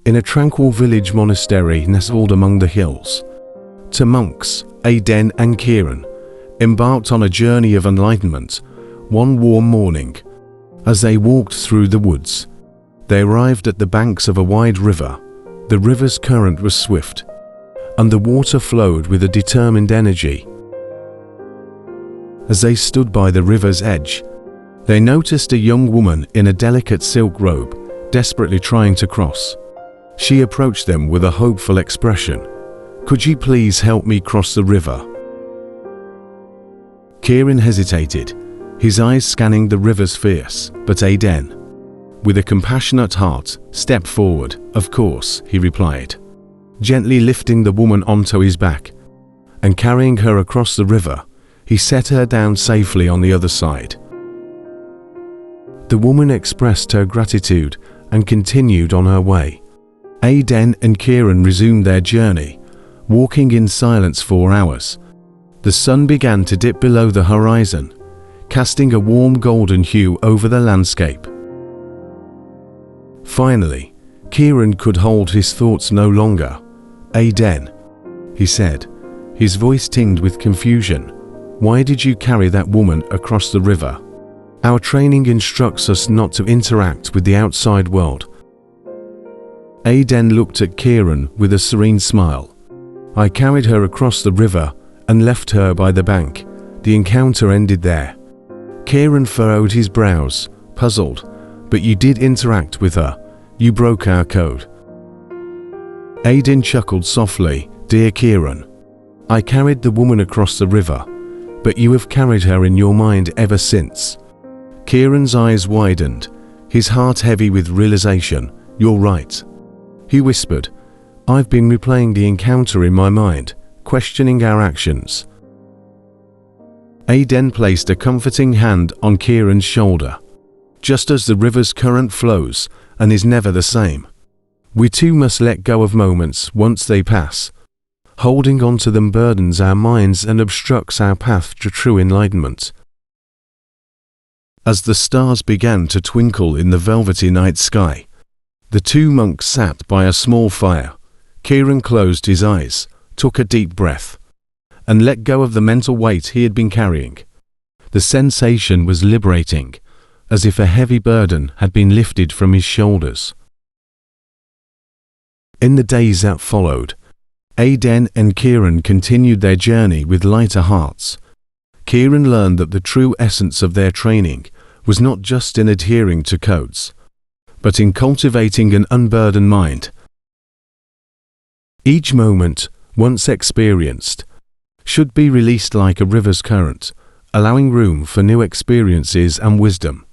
in a tranquil village monastery nestled among the hills. Two monks, Aiden and Kieran, embarked on a journey of enlightenment one warm morning. As they walked through the woods, they arrived at the banks of a wide river. The river's current was swift, and the water flowed with a determined energy. As they stood by the river's edge, they noticed a young woman in a delicate silk robe, desperately trying to cross. She approached them with a hopeful expression. "Could you please help me cross the river?" Kieran hesitated, his eyes scanning the river's fierce, but Aiden, with a compassionate heart, stepped forward. "Of course," he replied, gently lifting the woman onto his back, and carrying her across the river, he set her down safely on the other side. The woman expressed her gratitude and continued on her way. Aiden and Kieran resumed their journey, walking in silence for hours. The sun began to dip below the horizon, casting a warm golden hue over the landscape. Finally, Kieran could hold his thoughts no longer. "Aiden," he said, his voice tinged with confusion, "why did you carry that woman across the river? Our training instructs us not to interact with the outside world." Aiden looked at Kieran with a serene smile. "I carried her across the river and left her by the bank. The encounter ended there." Kieran furrowed his brows, puzzled. "But you did interact with her. You broke our code." Aiden chuckled softly. "Dear Kieran, I carried the woman across the river, but you have carried her in your mind ever since." Kieran's eyes widened, his heart heavy with realization. "You're right," he whispered. "I've been replaying the encounter in my mind, questioning our actions." Aiden placed a comforting hand on Kieran's shoulder. "Just as the river's current flows and is never the same, we too must let go of moments once they pass. Holding on to them burdens our minds and obstructs our path to true enlightenment." As the stars began to twinkle in the velvety night sky, the two monks sat by a small fire. Kieran closed his eyes, took a deep breath, and let go of the mental weight he had been carrying. The sensation was liberating, as if a heavy burden had been lifted from his shoulders. In the days that followed, Aiden and Kieran continued their journey with lighter hearts. Kieran learned that the true essence of their training was not just in adhering to codes, but in cultivating an unburdened mind. Each moment, once experienced, should be released like a river's current, allowing room for new experiences and wisdom.